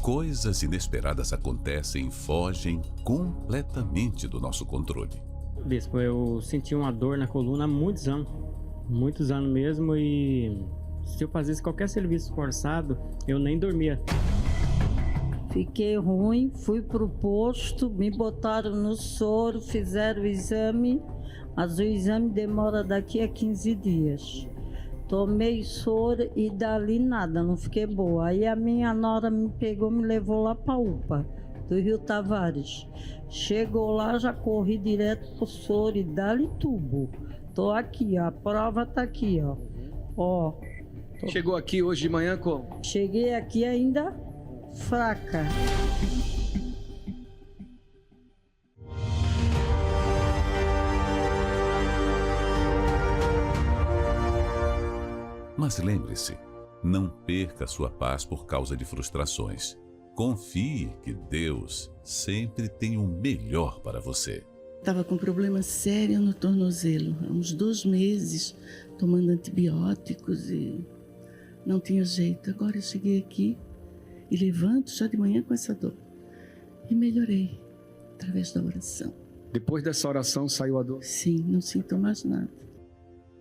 Coisas inesperadas acontecem e fogem completamente do nosso controle. Bispo, eu senti uma dor na coluna há muitos anos mesmo, e se eu fizesse qualquer serviço forçado, eu nem dormia. Fiquei ruim, fui pro posto, me botaram no soro, fizeram o exame, mas o exame demora daqui a 15 dias. Tomei soro e dali nada, não fiquei boa. Aí a minha nora me pegou, me levou lá para UPA, do Rio Tavares. Chegou lá, já corri direto pro soro e dali tubo. Tô aqui, ó, a prova tá aqui, ó. Chegou aqui hoje de manhã como? Cheguei aqui ainda fraca. Mas lembre-se, não perca sua paz por causa de frustrações. Confie que Deus sempre tem o melhor para você. Estava com problema sério no tornozelo, há uns 2 meses, tomando antibióticos e não tinha jeito. Agora eu cheguei aqui e levanto já de manhã com essa dor. E melhorei através da oração. Depois dessa oração saiu a dor? Sim, não sinto mais nada.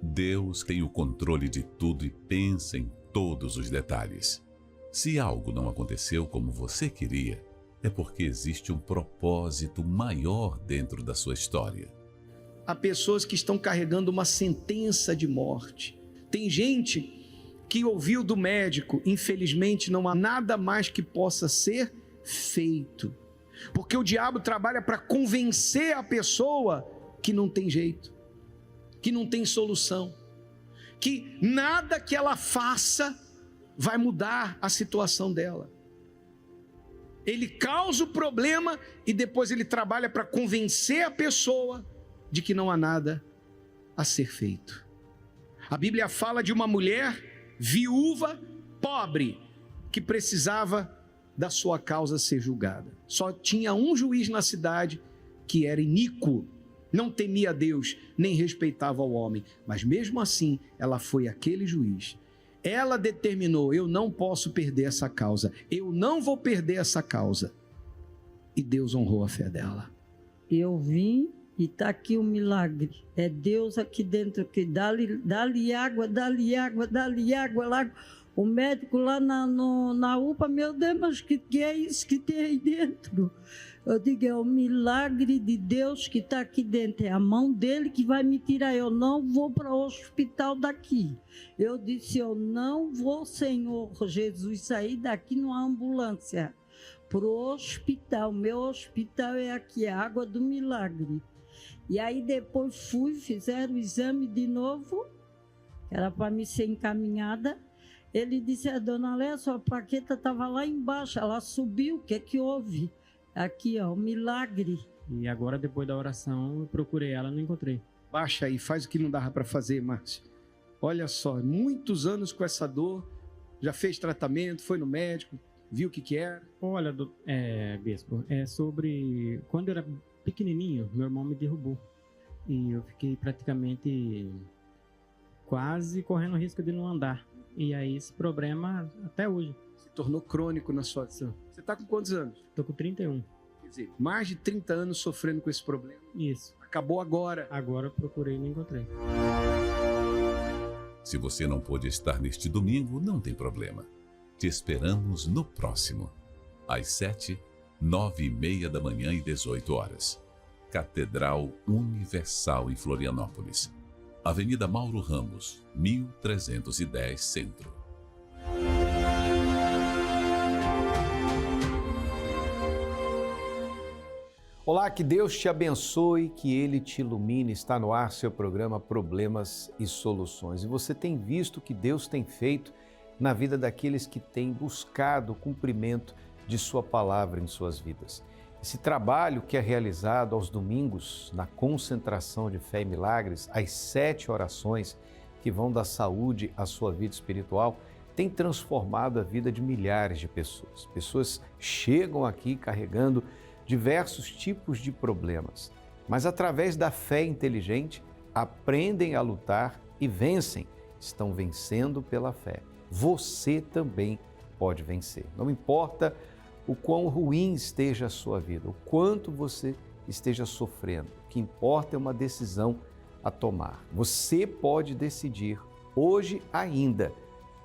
Deus tem o controle de tudo e pensa em todos os detalhes. Se algo não aconteceu como você queria, é porque existe um propósito maior dentro da sua história. Há pessoas que estão carregando uma sentença de morte. Tem gente que ouviu do médico, infelizmente não há nada mais que possa ser feito. Porque o diabo trabalha para convencer a pessoa que não tem jeito, que não tem solução, que nada que ela faça vai mudar a situação dela. Ele causa o problema e depois ele trabalha para convencer a pessoa de que não há nada a ser feito. A Bíblia fala de uma mulher viúva, pobre, que precisava da sua causa ser julgada. Só tinha um juiz na cidade que era iníquo, não temia a Deus, nem respeitava o homem, mas mesmo assim ela foi aquele juiz. Ela determinou: eu não posso perder essa causa, eu não vou perder essa causa. E Deus honrou a fé dela. Eu vim e está aqui o milagre. É Deus aqui dentro que dá-lhe água, dá-lhe água, dá-lhe água lá. O médico lá na UPA, meu Deus, mas que é isso que tem aí dentro? Eu digo, é o milagre de Deus que está aqui dentro, é a mão dele que vai me tirar, eu não vou para o hospital daqui. Eu disse, eu não vou, Senhor Jesus, sair daqui numa ambulância para o hospital, meu hospital é aqui, a água do milagre. E aí depois fizeram o exame de novo, que era para me ser encaminhada. Ele disse, a dona Léa, sua plaqueta estava lá embaixo, ela subiu, o que é que houve? Aqui, ó, o milagre. E agora, depois da oração, eu procurei ela, não encontrei. Baixa aí, faz o que não dava para fazer, Márcio. Olha só, muitos anos com essa dor, já fez tratamento, foi no médico, viu o que era? Olha, bispo, é sobre... Quando eu era pequenininho, meu irmão me derrubou. E eu fiquei praticamente quase correndo o risco de não andar. E aí esse problema, até hoje, se tornou crônico na sua vida. Você está com quantos anos? Estou com 31. Quer dizer, mais de 30 anos sofrendo com esse problema. Isso. Acabou agora. Agora eu procurei e não encontrei. Se você não pôde estar neste domingo, não tem problema. Te esperamos no próximo. Às 7, 9h30 da manhã e 18 horas. Catedral Universal em Florianópolis. Avenida Mauro Ramos, 1310 Centro. Olá, que Deus te abençoe, que Ele te ilumine. Está no ar seu programa Problemas e Soluções. E você tem visto o que Deus tem feito na vida daqueles que têm buscado o cumprimento de sua palavra em suas vidas. Esse trabalho que é realizado aos domingos na concentração de fé e milagres, as 7 orações que vão da saúde à sua vida espiritual, tem transformado a vida de milhares de pessoas. Pessoas chegam aqui carregando diversos tipos de problemas, mas através da fé inteligente aprendem a lutar e vencem. Estão vencendo pela fé. Você também pode vencer. Não importa o quão ruim esteja a sua vida, o quanto você esteja sofrendo. O que importa é uma decisão a tomar. Você pode decidir hoje ainda.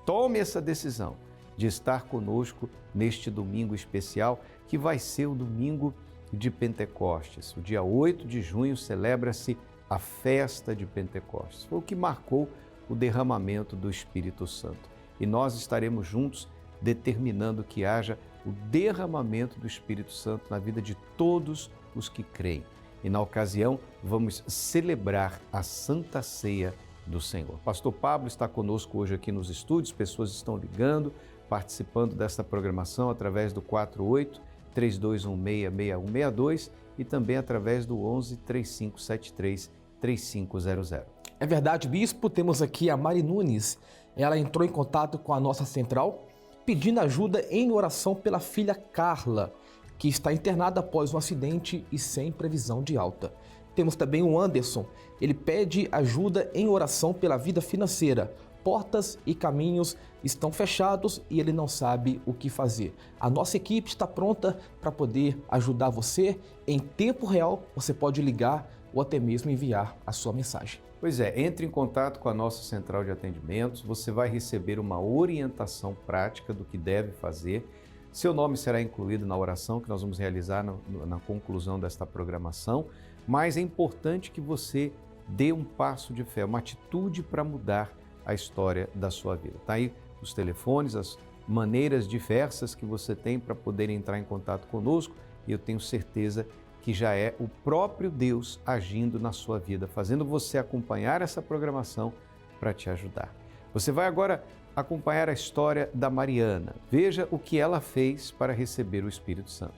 Tome essa decisão de estar conosco neste domingo especial, que vai ser o domingo de Pentecostes. O dia 8 de junho celebra-se a festa de Pentecostes. Foi o que marcou o derramamento do Espírito Santo. E nós estaremos juntos determinando que haja o derramamento do Espírito Santo na vida de todos os que creem. E na ocasião, vamos celebrar a Santa Ceia do Senhor. Pastor Pablo está conosco hoje aqui nos estúdios, pessoas estão ligando, participando desta programação através do 48-3216-6162 e também através do 11-3573-3500. É verdade, bispo, temos aqui a Mari Nunes. Ela entrou em contato com a nossa central pedindo ajuda em oração pela filha Carla, que está internada após um acidente e sem previsão de alta. Temos também o Anderson. Ele pede ajuda em oração pela vida financeira. Portas e caminhos estão fechados e ele não sabe o que fazer. A nossa equipe está pronta para poder ajudar você. Em tempo real, você pode ligar ou até mesmo enviar a sua mensagem. Pois é, entre em contato com a nossa central de atendimentos, você vai receber uma orientação prática do que deve fazer. Seu nome será incluído na oração que nós vamos realizar na conclusão desta programação, mas é importante que você dê um passo de fé, uma atitude para mudar a história da sua vida. Está aí os telefones, as maneiras diversas que você tem para poder entrar em contato conosco e eu tenho certeza que já é o próprio Deus agindo na sua vida, fazendo você acompanhar essa programação para te ajudar. Você vai agora acompanhar a história da Mariana. Veja o que ela fez para receber o Espírito Santo.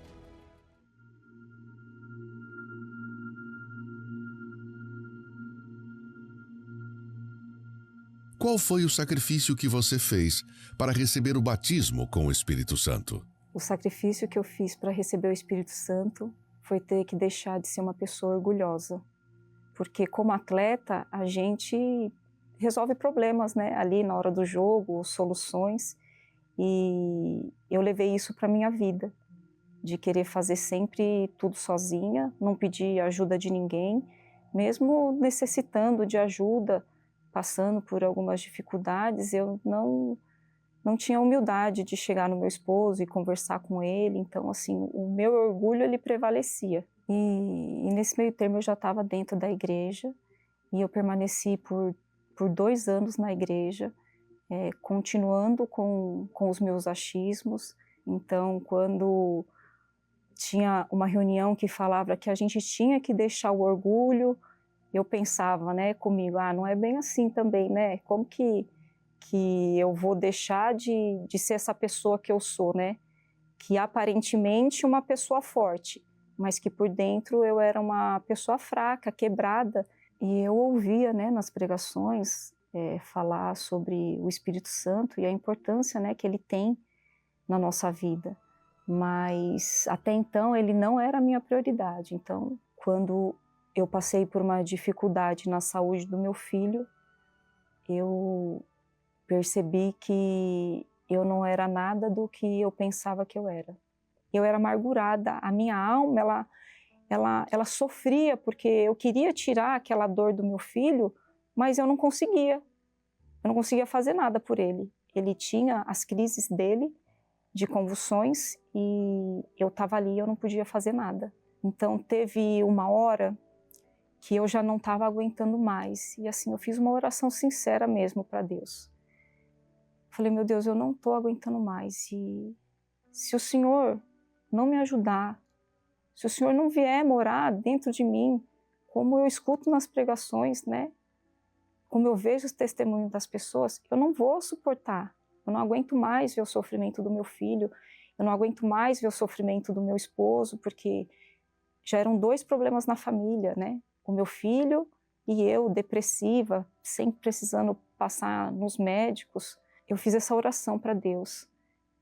Qual foi o sacrifício que você fez para receber o batismo com o Espírito Santo? O sacrifício que eu fiz para receber o Espírito Santo foi ter que deixar de ser uma pessoa orgulhosa. Porque como atleta, a gente resolve problemas, né? Ali na hora do jogo, soluções. E eu levei isso para minha vida, de querer fazer sempre tudo sozinha, não pedir ajuda de ninguém, mesmo necessitando de ajuda, passando por algumas dificuldades, eu não tinha humildade de chegar no meu esposo e conversar com ele. Então, assim, o meu orgulho, ele prevalecia. E nesse meio termo eu já estava dentro da igreja e eu permaneci por 2 anos na igreja, continuando com os meus achismos. Então, quando tinha uma reunião que falava que a gente tinha que deixar o orgulho, eu pensava, né, comigo, não é bem assim também, né? Como que eu vou deixar de ser essa pessoa que eu sou, né? Que aparentemente uma pessoa forte, mas que por dentro eu era uma pessoa fraca, quebrada. E eu ouvia, né, nas pregações falar sobre o Espírito Santo e a importância, né, que ele tem na nossa vida. Mas até então ele não era a minha prioridade. Então, quando eu passei por uma dificuldade na saúde do meu filho, eu percebi que eu não era nada do que eu pensava que eu era. Eu era amargurada, a minha alma, ela sofria porque eu queria tirar aquela dor do meu filho, mas eu não conseguia. Eu não conseguia fazer nada por ele. Ele tinha as crises dele, de convulsões, e eu estava ali e eu não podia fazer nada. Então teve uma hora que eu já não estava aguentando mais. E assim, eu fiz uma oração sincera mesmo para Deus. Falei, meu Deus, eu não estou aguentando mais. E se o Senhor não me ajudar, se o Senhor não vier morar dentro de mim, como eu escuto nas pregações, né? Como eu vejo os testemunhos das pessoas, eu não vou suportar. Eu não aguento mais ver o sofrimento do meu filho, eu não aguento mais ver o sofrimento do meu esposo, porque já eram 2 problemas na família, né? O meu filho e eu, depressiva, sempre precisando passar nos médicos. Eu fiz essa oração para Deus,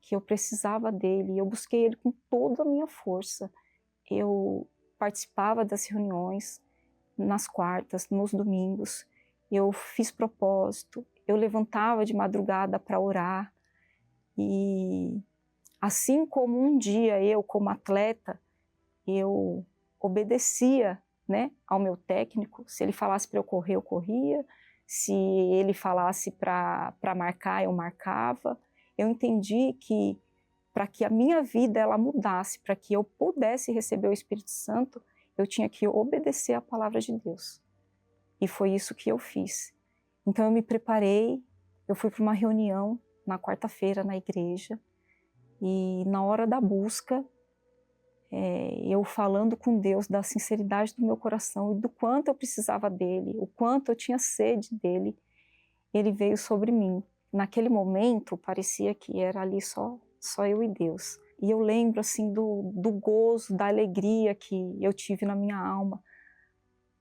que eu precisava dele, eu busquei ele com toda a minha força. Eu participava das reuniões nas quartas, nos domingos, eu fiz propósito, eu levantava de madrugada para orar e assim como um dia eu, como atleta, eu obedecia, né, ao meu técnico. Se ele falasse para eu correr, eu corria. Se ele falasse para marcar, eu marcava. Eu entendi que para que a minha vida ela mudasse, para que eu pudesse receber o Espírito Santo, eu tinha que obedecer à palavra de Deus. E foi isso que eu fiz. Então eu me preparei, eu fui para uma reunião na quarta-feira na igreja, e na hora da busca, eu falando com Deus da sinceridade do meu coração e do quanto eu precisava dele, o quanto eu tinha sede dele, ele veio sobre mim. Naquele momento, parecia que era ali só eu e Deus. E eu lembro assim do gozo, da alegria que eu tive na minha alma,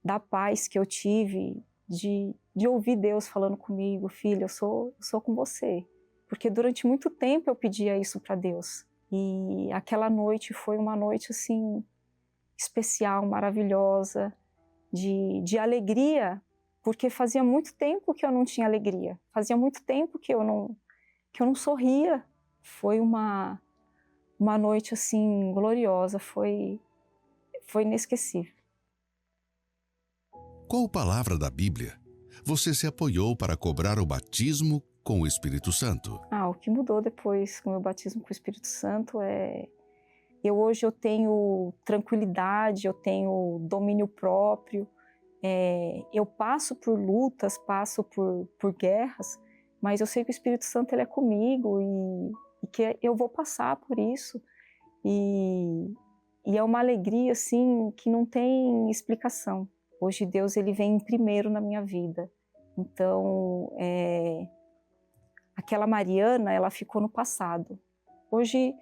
da paz que eu tive de ouvir Deus falando comigo: filha, eu sou com você. Porque durante muito tempo eu pedia isso para Deus. E aquela noite foi uma noite assim especial, maravilhosa, de alegria, porque fazia muito tempo que eu não tinha alegria. Fazia muito tempo que eu não sorria. Foi uma noite assim gloriosa, foi inesquecível. Qual palavra da Bíblia você se apoiou para cobrar o batismo com o Espírito Santo? O que mudou depois com o meu batismo com o Espírito Santo hoje eu tenho tranquilidade, eu tenho domínio próprio, eu passo por lutas, passo por guerras, mas eu sei que o Espírito Santo ele é comigo e que eu vou passar por isso. E é uma alegria assim que não tem explicação. Hoje Deus ele vem primeiro na minha vida. Então, aquela Mariana, ela ficou no passado. Hoje,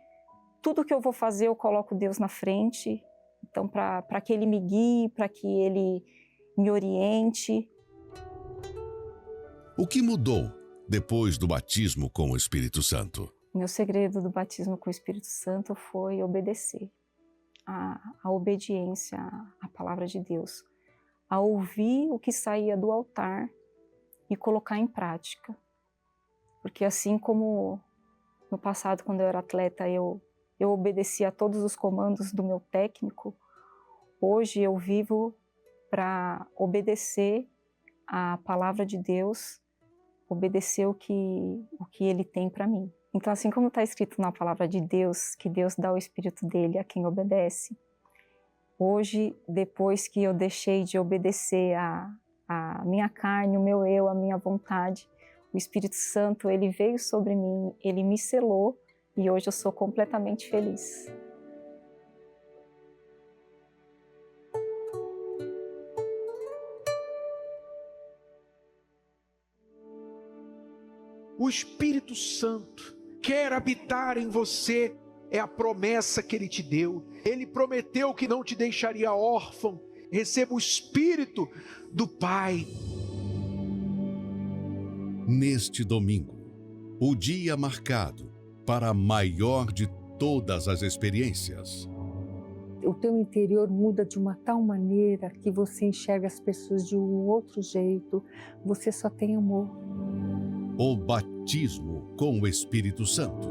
tudo que eu vou fazer, eu coloco Deus na frente. Então, para que Ele me guie, para que Ele me oriente. O que mudou depois do batismo com o Espírito Santo? Meu segredo do batismo com o Espírito Santo foi obedecer. A obediência à palavra de Deus. A ouvir o que saía do altar e colocar em prática. Porque assim como no passado, quando eu era atleta, eu obedecia a todos os comandos do meu técnico, hoje eu vivo para obedecer à palavra de Deus, obedecer o que Ele tem para mim. Então, assim como está escrito na palavra de Deus, que Deus dá o Espírito dele a quem obedece, hoje, depois que eu deixei de obedecer a minha carne, o meu eu, a minha vontade, o Espírito Santo, ele veio sobre mim, ele me selou e hoje eu sou completamente feliz. O Espírito Santo quer habitar em você, é a promessa que Ele te deu. Ele prometeu que não te deixaria órfão. Receba o Espírito do Pai. Neste domingo, o dia marcado para a maior de todas as experiências. O teu interior muda de uma tal maneira que você enxerga as pessoas de um outro jeito. Você só tem amor. O batismo com o Espírito Santo.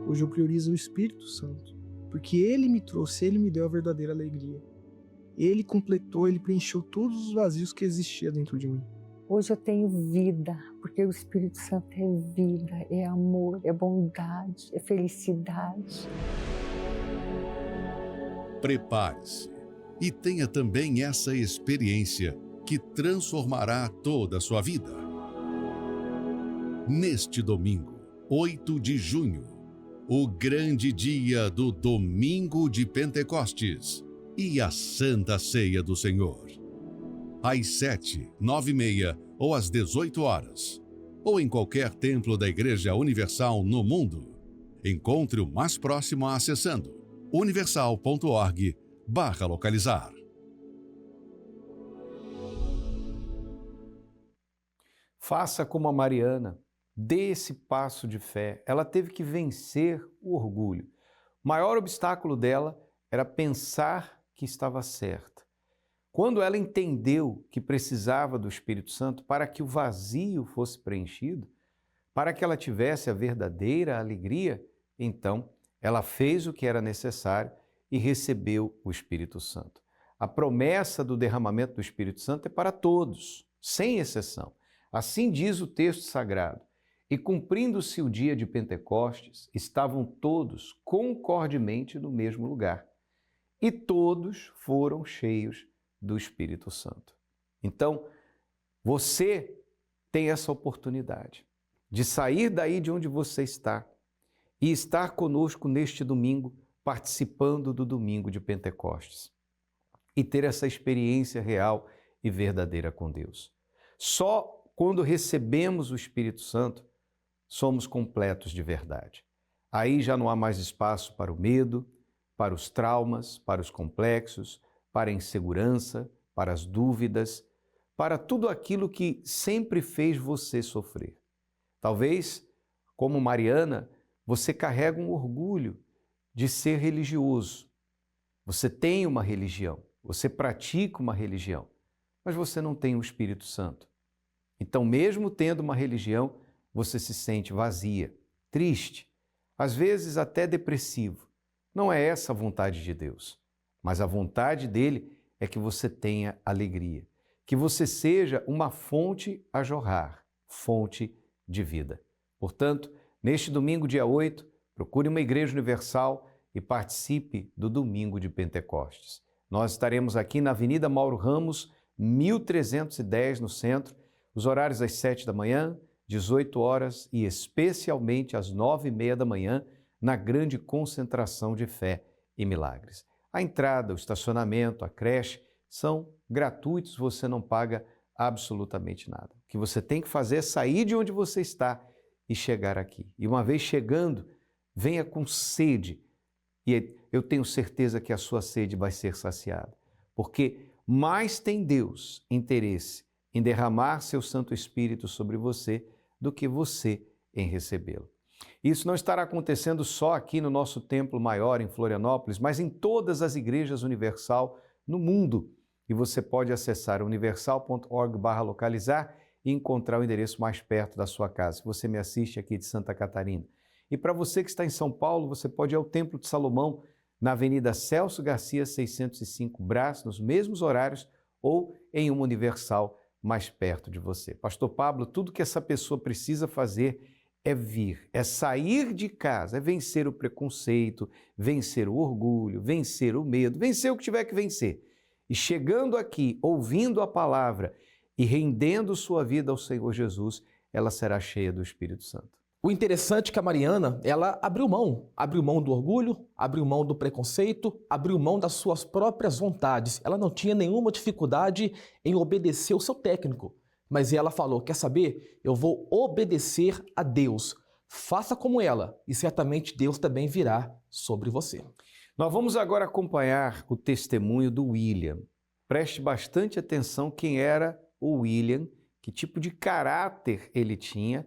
Hoje eu priorizo o Espírito Santo, porque Ele me trouxe, Ele me deu a verdadeira alegria. Ele completou, Ele preencheu todos os vazios que existiam dentro de mim. Hoje eu tenho vida, porque o Espírito Santo é vida, é amor, é bondade, é felicidade. Prepare-se e tenha também essa experiência que transformará toda a sua vida. Neste domingo, 8 de junho, o grande dia do Domingo de Pentecostes e a Santa Ceia do Senhor. Às 7, 9h30 ou às 18 horas, ou em qualquer templo da Igreja Universal no mundo. Encontre o mais próximo acessando universal.org/localizar. Faça como a Mariana, dê esse passo de fé. Ela teve que vencer o orgulho. O maior obstáculo dela era pensar que estava certa. Quando ela entendeu que precisava do Espírito Santo para que o vazio fosse preenchido, para que ela tivesse a verdadeira alegria, então ela fez o que era necessário e recebeu o Espírito Santo. A promessa do derramamento do Espírito Santo é para todos, sem exceção. Assim diz o texto sagrado. E cumprindo-se o dia de Pentecostes, estavam todos concordemente no mesmo lugar. E todos foram cheios do Espírito Santo. Então, você tem essa oportunidade de sair daí de onde você está e estar conosco neste domingo, participando do domingo de Pentecostes e ter essa experiência real e verdadeira com Deus. Só quando recebemos o Espírito Santo, somos completos de verdade. Aí já não há mais espaço para o medo, para os traumas, para os complexos, para a insegurança, para as dúvidas, para tudo aquilo que sempre fez você sofrer. Talvez, como Mariana, você carrega um orgulho de ser religioso. Você tem uma religião, você pratica uma religião, mas você não tem o Espírito Santo. Então, mesmo tendo uma religião, você se sente vazia, triste, às vezes até depressivo. Não é essa a vontade de Deus, mas a vontade dele é que você tenha alegria, que você seja uma fonte a jorrar, fonte de vida. Portanto, neste domingo, dia 8, procure uma igreja universal e participe do domingo de Pentecostes. Nós estaremos aqui na Avenida Mauro Ramos, 1310, no centro, os horários às 7 da manhã, 18 horas e especialmente às 9h30 da manhã, na grande concentração de fé e milagres. A entrada, o estacionamento, a creche são gratuitos, você não paga absolutamente nada. O que você tem que fazer é sair de onde você está e chegar aqui. E uma vez chegando, venha com sede e eu tenho certeza que a sua sede vai ser saciada, porque mais tem Deus interesse em derramar seu Santo Espírito sobre você do que você em recebê-lo. Isso não estará acontecendo só aqui no nosso templo maior em Florianópolis, mas em todas as igrejas Universal no mundo. E você pode acessar universal.org/localizar e encontrar o endereço mais perto da sua casa, se você me assiste aqui de Santa Catarina. E para você que está em São Paulo, você pode ir ao Templo de Salomão, na Avenida Celso Garcia, 605 Brás, nos mesmos horários, ou em uma Universal mais perto de você. Pastor Pablo, tudo que essa pessoa precisa fazer é vir, é sair de casa, é vencer o preconceito, vencer o orgulho, vencer o medo, vencer o que tiver que vencer. E chegando aqui, ouvindo a palavra e rendendo sua vida ao Senhor Jesus, ela será cheia do Espírito Santo. O interessante é que a Mariana, ela abriu mão do orgulho, abriu mão do preconceito, abriu mão das suas próprias vontades. Ela não tinha nenhuma dificuldade em obedecer o seu técnico, mas ela falou, quer saber? Eu vou obedecer a Deus. Faça como ela e certamente Deus também virá sobre você. Nós vamos agora acompanhar o testemunho do William. Preste bastante atenção quem era o William, que tipo de caráter ele tinha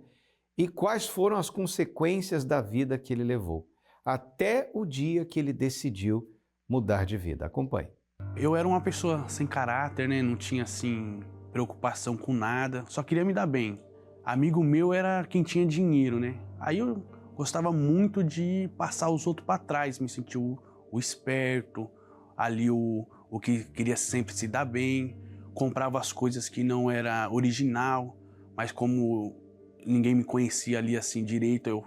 e quais foram as consequências da vida que ele levou, até o dia que ele decidiu mudar de vida. Acompanhe. Eu era uma pessoa sem caráter, né? Não tinha, assim, preocupação com nada, só queria me dar bem. Amigo meu era quem tinha dinheiro, né? Aí eu gostava muito de passar os outros para trás, me sentia o esperto, ali o que queria sempre se dar bem, comprava as coisas que não era original, mas como ninguém me conhecia ali assim direito, eu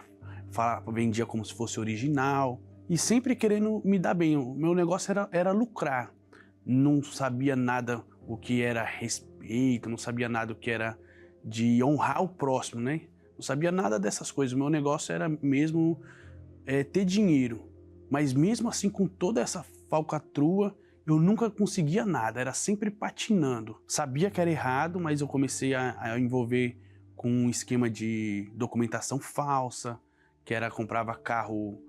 vendia como se fosse original e sempre querendo me dar bem. O meu negócio era lucrar. Não sabia nada o que era respeito, não sabia nada o que era de honrar o próximo, né? Não sabia nada dessas coisas. O meu negócio era mesmo ter dinheiro. Mas mesmo assim, com toda essa falcatrua, eu nunca conseguia nada, era sempre patinando. Sabia que era errado, mas eu comecei a envolver com um esquema de documentação falsa, que era comprava carro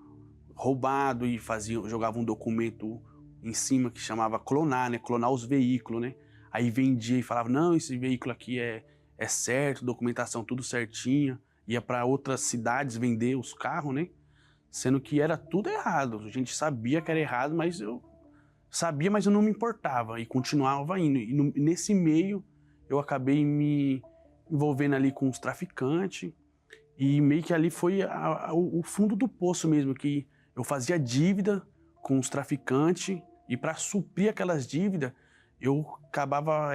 roubado e jogava um documento em cima que chamava clonar, né? Clonar os veículos, né? Aí vendia e falava, não, esse veículo aqui é certo, documentação tudo certinha. Ia para outras cidades vender os carros, né? Sendo que era tudo errado. A gente sabia que era errado, mas eu sabia, mas eu não me importava e continuava indo. E nesse meio eu acabei me envolvendo ali com os traficantes E meio que ali foi o fundo do poço mesmo, que eu fazia dívida com os traficantes e para suprir aquelas dívidas, eu acabava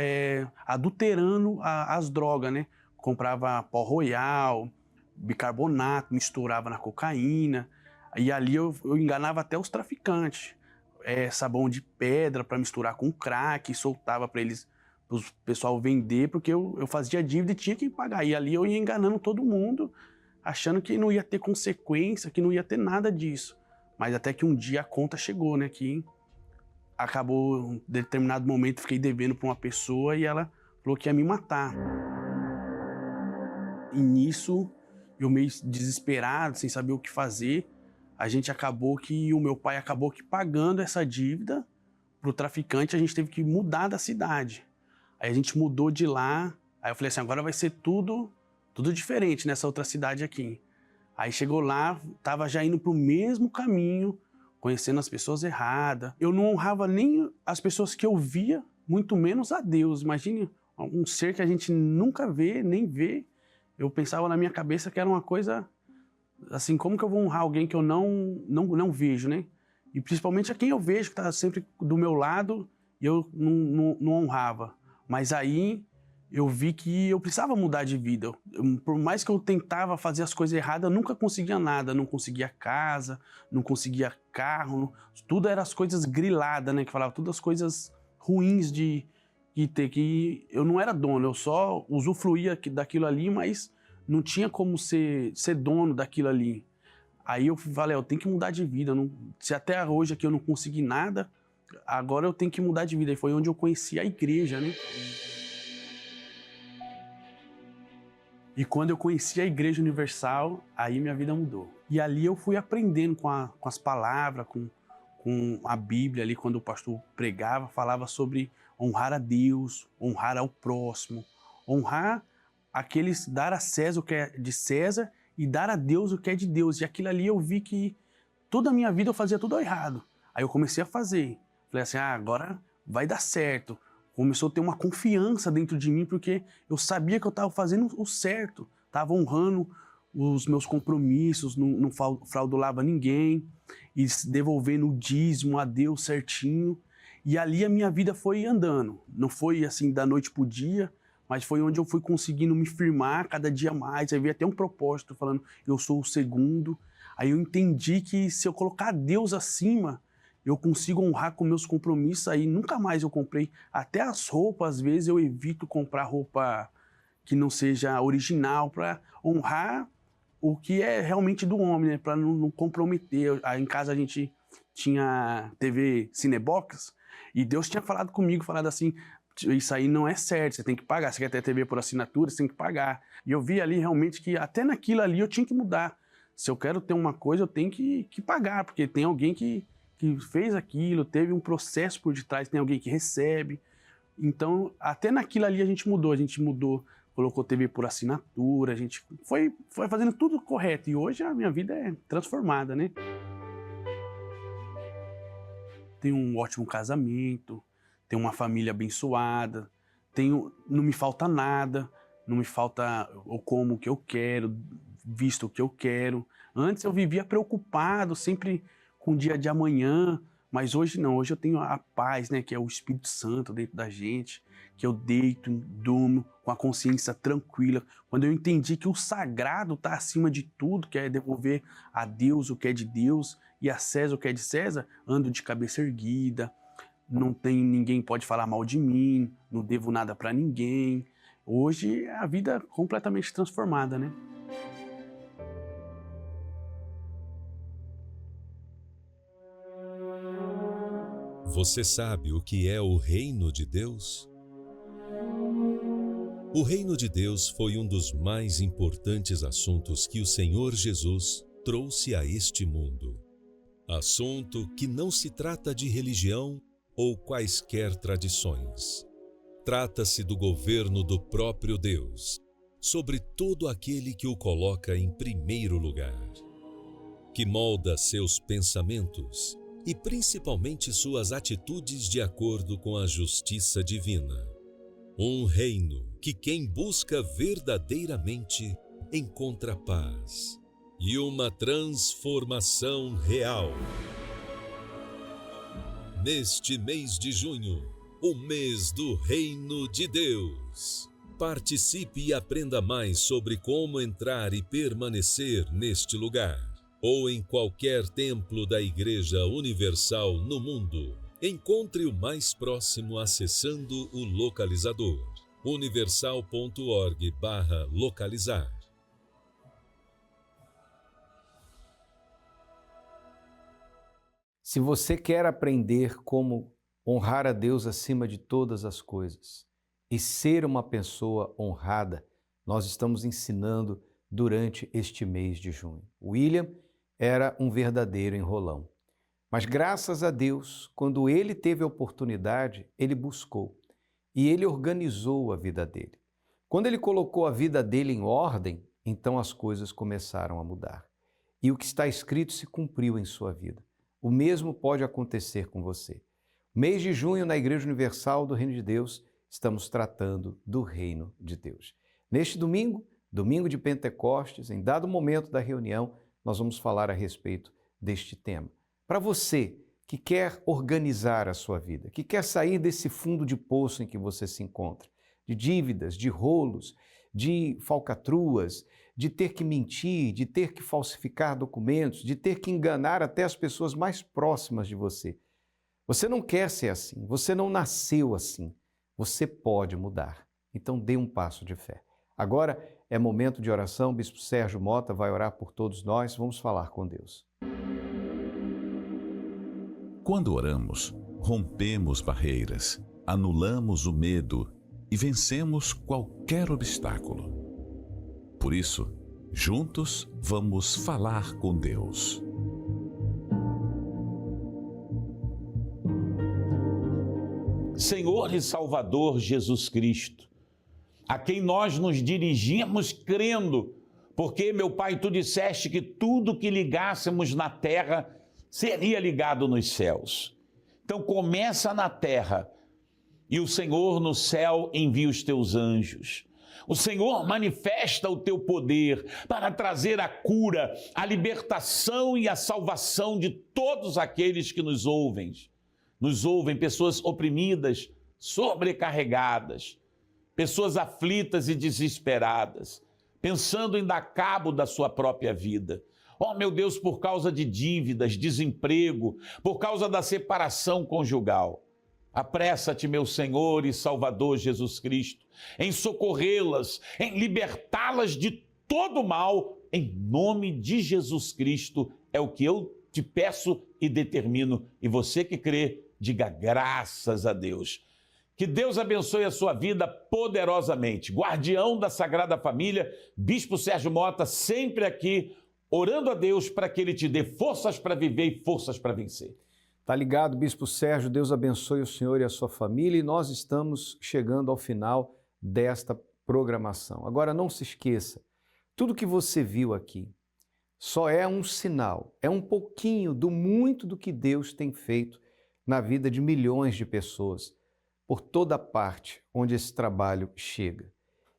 adulterando as drogas, né? Comprava pó royal, bicarbonato, misturava na cocaína, e ali eu enganava até os traficantes. Sabão de pedra para misturar com crack, e soltava para eles, para o pessoal vender, porque eu fazia dívida e tinha que pagar. E ali eu ia enganando todo mundo, achando que não ia ter consequência, que não ia ter nada disso. Mas até que um dia a conta chegou, né? Que acabou, em determinado momento, fiquei devendo para uma pessoa e ela falou que ia me matar. E nisso, eu meio desesperado, sem saber o que fazer, o meu pai acabou que pagando essa dívida pro traficante, a gente teve que mudar da cidade. Aí a gente mudou de lá, aí eu falei assim, agora vai ser tudo diferente nessa outra cidade aqui. Aí chegou lá, tava já indo pro mesmo caminho, conhecendo as pessoas erradas. Eu não honrava nem as pessoas que eu via, muito menos a Deus. Imagine um ser que a gente nunca vê, nem vê. Eu pensava na minha cabeça que era uma coisa assim, como que eu vou honrar alguém que eu não vejo, né? E principalmente a quem eu vejo, que está sempre do meu lado, e eu não honrava. Mas aí eu vi que eu precisava mudar de vida. Por mais que eu tentava fazer as coisas erradas, eu nunca conseguia nada. Não conseguia casa, não conseguia carro, tudo eram as coisas griladas, né? Que falava, todas as coisas ruins de ter, que eu não era dono, eu só usufruía daquilo ali, mas não tinha como ser dono daquilo ali. Aí eu falei, eu tenho que mudar de vida. Se até hoje aqui eu não consegui nada, agora eu tenho que mudar de vida. E foi onde eu conheci a igreja, né? E quando eu conheci a Igreja Universal, aí minha vida mudou. E ali eu fui aprendendo com as palavras, com a Bíblia ali, quando o pastor pregava, falava sobre honrar a Deus, honrar ao próximo, honrar aqueles, dar a César o que é de César e dar a Deus o que é de Deus. E aquilo ali eu vi que toda a minha vida eu fazia tudo errado. Aí eu comecei a fazer. Falei assim, agora vai dar certo. Começou a ter uma confiança dentro de mim, porque eu sabia que eu estava fazendo o certo. Estava honrando os meus compromissos, não fraudulava ninguém, e devolvendo o dízimo a Deus certinho. E ali a minha vida foi andando. Não foi assim da noite para o dia, mas foi onde eu fui conseguindo me firmar cada dia mais. Aí veio até um propósito falando, eu sou o segundo. Aí eu entendi que se eu colocar Deus acima, eu consigo honrar com meus compromissos. Aí nunca mais eu comprei. Até as roupas, às vezes eu evito comprar roupa que não seja original, para honrar o que é realmente do homem, né? Para não comprometer. Aí em casa a gente tinha TV Cinebox, e Deus tinha falado comigo, falado assim, isso aí não é certo, você tem que pagar. Você quer ter TV por assinatura, você tem que pagar. E eu vi ali realmente que até naquilo ali eu tinha que mudar. Se eu quero ter uma coisa, eu tenho que pagar, porque tem alguém que fez aquilo, teve um processo por detrás, tem alguém que recebe. Então, até naquilo ali a gente mudou, colocou TV por assinatura, a gente foi fazendo tudo correto. E hoje a minha vida é transformada, né? Tenho um ótimo casamento, tenho uma família abençoada, não me falta nada, não me falta eu como o que eu quero, visto o que eu quero. Antes eu vivia preocupado, sempre com o dia de amanhã, mas hoje não, hoje eu tenho a paz, né, que é o Espírito Santo dentro da gente, que eu deito, durmo com a consciência tranquila. Quando eu entendi que o sagrado está acima de tudo, que é devolver a Deus o que é de Deus e a César o que é de César, ando de cabeça erguida, ninguém pode falar mal de mim, não devo nada para ninguém. Hoje a vida é completamente transformada, né? Você sabe o que é o reino de Deus? O reino de Deus foi um dos mais importantes assuntos que o Senhor Jesus trouxe a este mundo. Assunto que não se trata de religião ou quaisquer tradições. Trata-se do governo do próprio Deus, sobre todo aquele que o coloca em primeiro lugar, que molda seus pensamentos e principalmente suas atitudes de acordo com a justiça divina. Um reino que quem busca verdadeiramente encontra paz e uma transformação real. Neste mês de junho, o mês do Reino de Deus. Participe e aprenda mais sobre como entrar e permanecer neste lugar, ou em qualquer templo da Igreja Universal no mundo. Encontre o mais próximo acessando o localizador universal.org/localizar. Se você quer aprender como honrar a Deus acima de todas as coisas e ser uma pessoa honrada, nós estamos ensinando durante este mês de junho. William era um verdadeiro enrolão, mas graças a Deus, quando ele teve a oportunidade, ele buscou e ele organizou a vida dele. Quando ele colocou a vida dele em ordem, então as coisas começaram a mudar. E o que está escrito se cumpriu em sua vida. O mesmo pode acontecer com você. Mês de junho, na Igreja Universal do Reino de Deus, estamos tratando do Reino de Deus. Neste domingo, domingo de Pentecostes, em dado momento da reunião, nós vamos falar a respeito deste tema. Para você que quer organizar a sua vida, que quer sair desse fundo de poço em que você se encontra, de dívidas, de rolos, de falcatruas, de ter que mentir, de ter que falsificar documentos, de ter que enganar até as pessoas mais próximas de você. Você não quer ser assim, você não nasceu assim. Você pode mudar. Então dê um passo de fé. Agora é momento de oração. O Bispo Sérgio Mota vai orar por todos nós. Vamos falar com Deus. Quando oramos, rompemos barreiras, anulamos o medo e vencemos qualquer obstáculo. Por isso, juntos vamos falar com Deus. Senhor e Salvador Jesus Cristo, a quem nós nos dirigimos crendo, porque, meu Pai, Tu disseste que tudo que ligássemos na terra seria ligado nos céus. Então começa na terra e o Senhor no céu envia os Teus anjos. O Senhor manifesta o Teu poder para trazer a cura, a libertação e a salvação de todos aqueles que nos ouvem. Nos ouvem pessoas oprimidas, sobrecarregadas, pessoas aflitas e desesperadas, pensando em dar cabo da sua própria vida. Oh, meu Deus, por causa de dívidas, desemprego, por causa da separação conjugal. Apressa-te, meu Senhor e Salvador Jesus Cristo, em socorrê-las, em libertá-las de todo mal, em nome de Jesus Cristo, é o que eu te peço e determino. E você que crê, diga graças a Deus. Que Deus abençoe a sua vida poderosamente. Guardião da Sagrada Família, Bispo Sérgio Mota, sempre aqui, orando a Deus para que Ele te dê forças para viver e forças para vencer. Tá ligado, Bispo Sérgio? Deus abençoe o senhor e a sua família e nós estamos chegando ao final desta programação. Agora não se esqueça, tudo que você viu aqui só é um sinal, é um pouquinho do muito do que Deus tem feito na vida de milhões de pessoas por toda parte onde esse trabalho chega.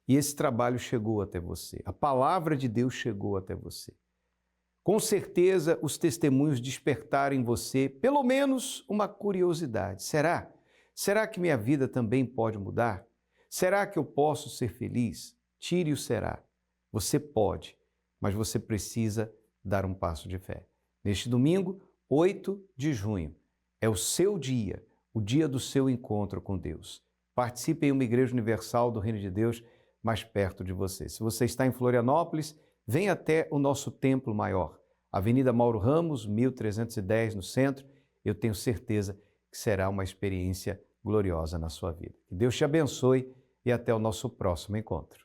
E esse trabalho chegou até você, a palavra de Deus chegou até você. Com certeza, os testemunhos despertaram em você pelo menos uma curiosidade. Será? Será que minha vida também pode mudar? Será que eu posso ser feliz? Tire o será. Você pode, mas você precisa dar um passo de fé. Neste domingo, 8 de junho, é o seu dia, o dia do seu encontro com Deus. Participe em uma Igreja Universal do Reino de Deus mais perto de você. Se você está em Florianópolis, venha até o nosso templo maior, Avenida Mauro Ramos, 1310, no centro. Eu tenho certeza que será uma experiência gloriosa na sua vida. Que Deus te abençoe e até o nosso próximo encontro.